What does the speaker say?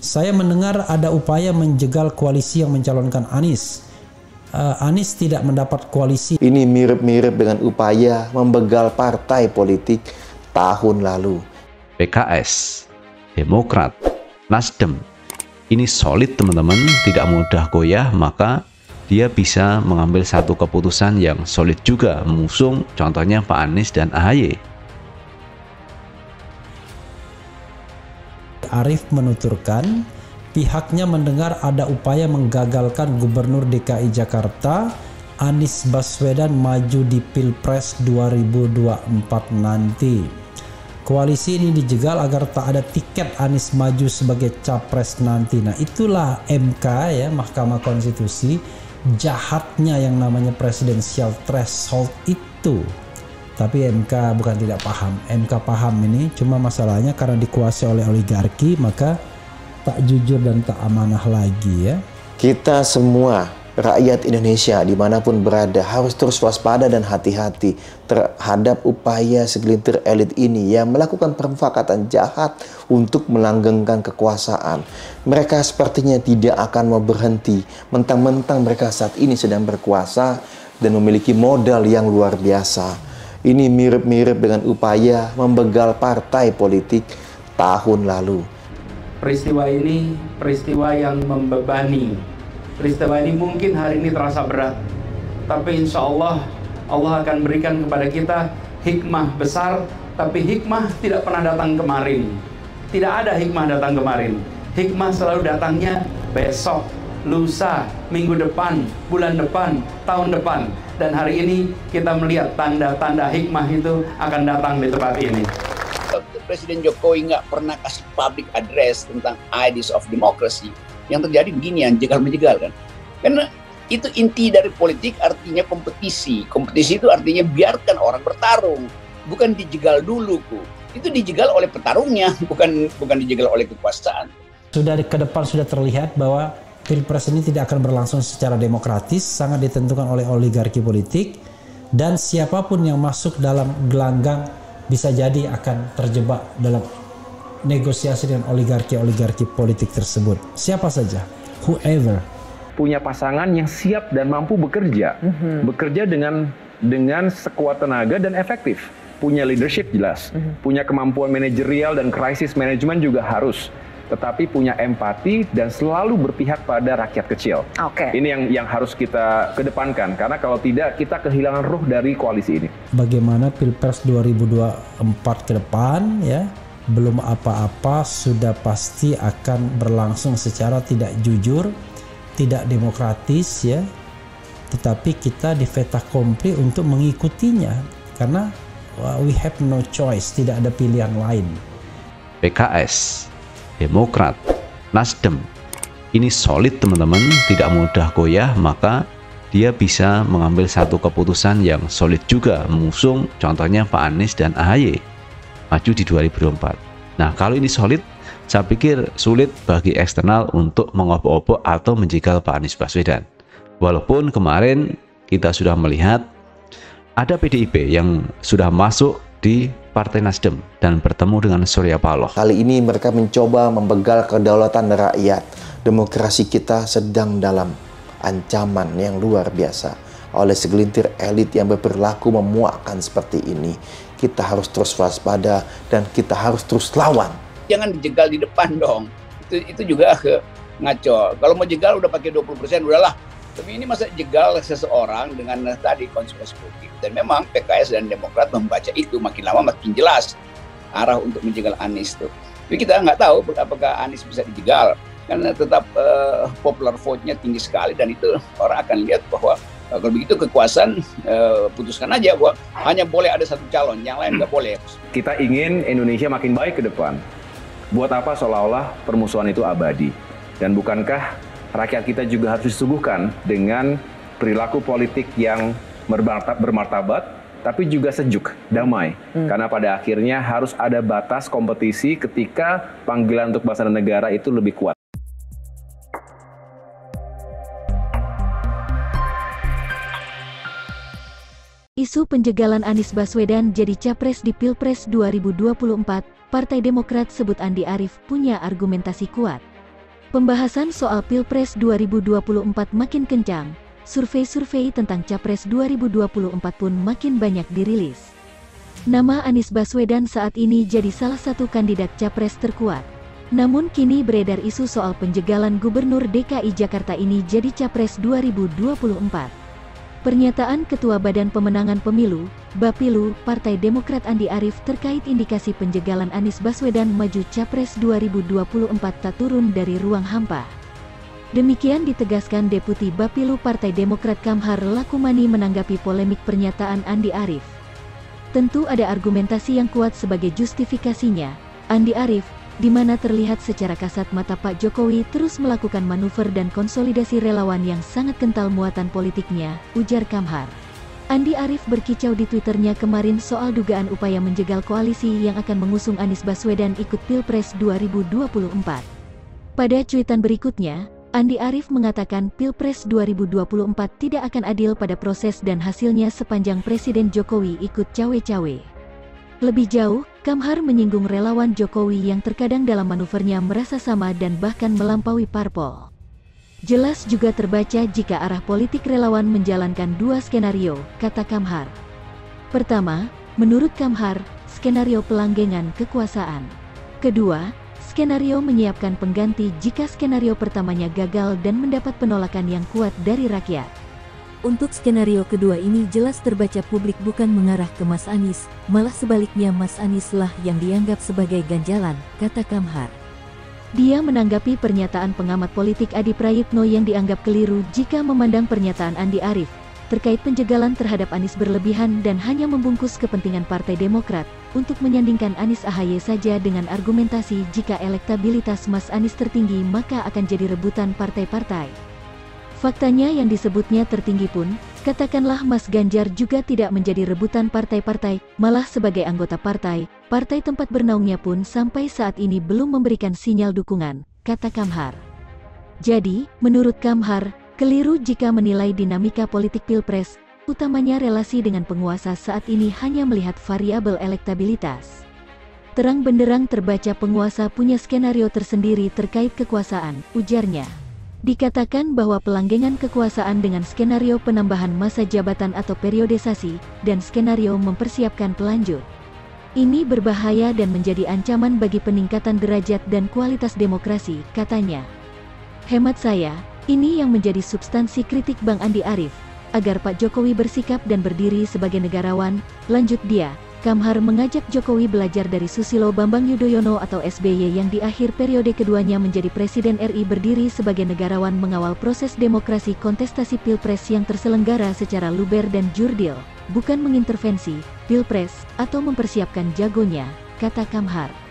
Saya mendengar ada upaya menjegal koalisi yang mencalonkan Anies. Anies tidak mendapat koalisi. Ini mirip-mirip dengan upaya membegal partai politik tahun lalu. PKS, Demokrat, Nasdem, ini solid teman-teman, tidak mudah goyah, maka dia bisa mengambil satu keputusan yang solid juga mengusung contohnya Pak Anies dan AHY. Arief menuturkan pihaknya mendengar ada upaya menggagalkan Gubernur DKI Jakarta Anies Baswedan maju di Pilpres 2024 nanti. Koalisi ini dijegal agar tak ada tiket Anies maju sebagai capres nanti. Nah, itulah MK ya, Mahkamah Konstitusi, jahatnya yang namanya presidensial threshold itu. Tapi MK bukan tidak paham, MK paham ini, cuma masalahnya karena dikuasai oleh oligarki maka tak jujur dan tak amanah lagi ya. Kita semua rakyat Indonesia dimanapun berada harus terus waspada dan hati-hati terhadap upaya segelintir elit ini yang melakukan permufakatan jahat untuk melanggengkan kekuasaan. Mereka sepertinya tidak akan mau berhenti mentang-mentang mereka saat ini sedang berkuasa dan memiliki modal yang luar biasa. Ini mirip-mirip dengan upaya membegal partai politik tahun lalu. Peristiwa ini peristiwa yang membebani. Peristiwa ini mungkin hari ini terasa berat, tapi insya Allah Allah akan berikan kepada kita hikmah besar. Tapi hikmah tidak pernah datang kemarin. Tidak ada hikmah datang kemarin. Hikmah selalu datangnya besok, lusa, minggu depan, bulan depan, tahun depan. Dan hari ini kita melihat tanda-tanda hikmah itu akan datang di tempat ini. Presiden Jokowi nggak pernah kasih public address tentang ideas of democracy. Yang terjadi beginian, jegal-menjegal kan. Karena itu inti dari politik, artinya kompetisi. Kompetisi itu artinya biarkan orang bertarung, bukan dijegal dulu ku. Itu dijegal oleh petarungnya, bukan dijegal oleh kekuasaan. Sudah ke depan sudah terlihat bahwa Pilpres ini tidak akan berlangsung secara demokratis, sangat ditentukan oleh oligarki politik, dan siapapun yang masuk dalam gelanggang bisa jadi akan terjebak dalam negosiasi dengan oligarki politik tersebut. Siapa saja, whoever. Punya pasangan yang siap dan mampu bekerja, bekerja dengan sekuat tenaga dan efektif. Punya leadership jelas, punya kemampuan manajerial dan crisis management juga harus. Tetapi punya empati dan selalu berpihak pada rakyat kecil. Ini yang harus kita kedepankan, karena kalau tidak kita kehilangan ruh dari koalisi ini. Bagaimana Pilpres 2024 ke depan ya, belum apa-apa sudah pasti akan berlangsung secara tidak jujur, tidak demokratis ya. Tetapi kita di fait accompli untuk mengikutinya karena we have no choice, tidak ada pilihan lain. PKS, Demokrat, Nasdem, ini solid teman-teman, tidak mudah goyah, maka dia bisa mengambil satu keputusan yang solid juga mengusung contohnya Pak Anies dan AHY maju di 2024. Nah, kalau ini solid, saya pikir sulit bagi eksternal untuk mengobok-obok atau menjegal Pak Anies Baswedan. Walaupun kemarin kita sudah melihat ada PDIP yang sudah masuk di Partai Nasdem dan bertemu dengan Surya Paloh. Kali ini mereka mencoba membegal kedaulatan rakyat. Demokrasi kita sedang dalam ancaman yang luar biasa oleh segelintir elit yang berperilaku memuakkan seperti ini. Kita harus terus waspada dan kita harus terus lawan. Jangan dijegal di depan dong. Itu juga ngaco. Kalau mau jegal udah pakai 20%, udahlah. Tapi ini masa jegal seseorang dengan tadi konsekuensi politik. Dan memang PKS dan Demokrat membaca itu makin lama makin jelas arah untuk menjegal Anies itu. Tapi kita nggak tahu apakah Anies bisa dijegal. Karena tetap popular vote-nya tinggi sekali dan itu orang akan lihat bahwa kalau begitu kekuasaan putuskan aja bahwa hanya boleh ada satu calon, yang lain nggak boleh. Kita ingin Indonesia makin baik ke depan. Buat apa seolah-olah permusuhan itu abadi? Dan bukankah rakyat kita juga harus disuguhkan dengan perilaku politik yang bermartabat, tapi juga sejuk, damai. Karena pada akhirnya harus ada batas kompetisi ketika panggilan untuk bangsa dan negara itu lebih kuat. Isu penjegalan Anies Baswedan jadi capres di Pilpres 2024, Partai Demokrat sebut Andi Arief punya argumentasi kuat. Pembahasan soal Pilpres 2024 makin kencang, survei-survei tentang Capres 2024 pun makin banyak dirilis. Nama Anies Baswedan saat ini jadi salah satu kandidat Capres terkuat. Namun kini beredar isu soal penjegalan Gubernur DKI Jakarta ini jadi Capres 2024. Pernyataan Ketua Badan Pemenangan Pemilu, Bapilu, Partai Demokrat Andi Arief terkait indikasi penjegalan Anies Baswedan maju Capres 2024 tak turun dari ruang hampa. Demikian ditegaskan Deputi Bapilu Partai Demokrat Kamhar Lakumani menanggapi polemik pernyataan Andi Arief. Tentu ada argumentasi yang kuat sebagai justifikasinya. Andi Arief, di mana terlihat secara kasat mata Pak Jokowi terus melakukan manuver dan konsolidasi relawan yang sangat kental muatan politiknya, ujar Kamhar. Andi Arief berkicau di Twitternya kemarin soal dugaan upaya menjegal koalisi yang akan mengusung Anies Baswedan ikut Pilpres 2024. Pada cuitan berikutnya, Andi Arief mengatakan Pilpres 2024 tidak akan adil pada proses dan hasilnya sepanjang Presiden Jokowi ikut cawe-cawe. Lebih jauh, Kamhar menyinggung relawan Jokowi yang terkadang dalam manuvernya merasa sama dan bahkan melampaui parpol. Jelas juga terbaca jika arah politik relawan menjalankan dua skenario, kata Kamhar. Pertama, menurut Kamhar, skenario pelanggengan kekuasaan. Kedua, skenario menyiapkan pengganti jika skenario pertamanya gagal dan mendapat penolakan yang kuat dari rakyat. Untuk skenario kedua ini jelas terbaca publik bukan mengarah ke Mas Anies, malah sebaliknya Mas Anies lah yang dianggap sebagai ganjalan, kata Kamhar. Dia menanggapi pernyataan pengamat politik Adi Prayitno yang dianggap keliru jika memandang pernyataan Andi Arief terkait penjegalan terhadap Anies berlebihan dan hanya membungkus kepentingan Partai Demokrat untuk menyandingkan Anies AHY saja dengan argumentasi jika elektabilitas Mas Anies tertinggi maka akan jadi rebutan partai-partai. Faktanya yang disebutnya tertinggi pun, katakanlah Mas Ganjar juga tidak menjadi rebutan partai-partai, malah sebagai anggota partai tempat bernaungnya pun sampai saat ini belum memberikan sinyal dukungan, kata Kamhar. Jadi, menurut Kamhar, keliru jika menilai dinamika politik Pilpres, utamanya relasi dengan penguasa saat ini hanya melihat variabel elektabilitas. Terang benderang terbaca penguasa punya skenario tersendiri terkait kekuasaan, ujarnya. Dikatakan bahwa pelanggengan kekuasaan dengan skenario penambahan masa jabatan atau periodisasi, dan skenario mempersiapkan pelanjut. Ini berbahaya dan menjadi ancaman bagi peningkatan derajat dan kualitas demokrasi, katanya. Hemat saya, ini yang menjadi substansi kritik Bang Andi Arief, agar Pak Jokowi bersikap dan berdiri sebagai negarawan, lanjut dia. Kamhar mengajak Jokowi belajar dari Susilo Bambang Yudhoyono atau SBY yang di akhir periode keduanya menjadi Presiden RI berdiri sebagai negarawan mengawal proses demokrasi kontestasi Pilpres yang terselenggara secara luber dan jurdil, bukan mengintervensi Pilpres atau mempersiapkan jagonya, kata Kamhar.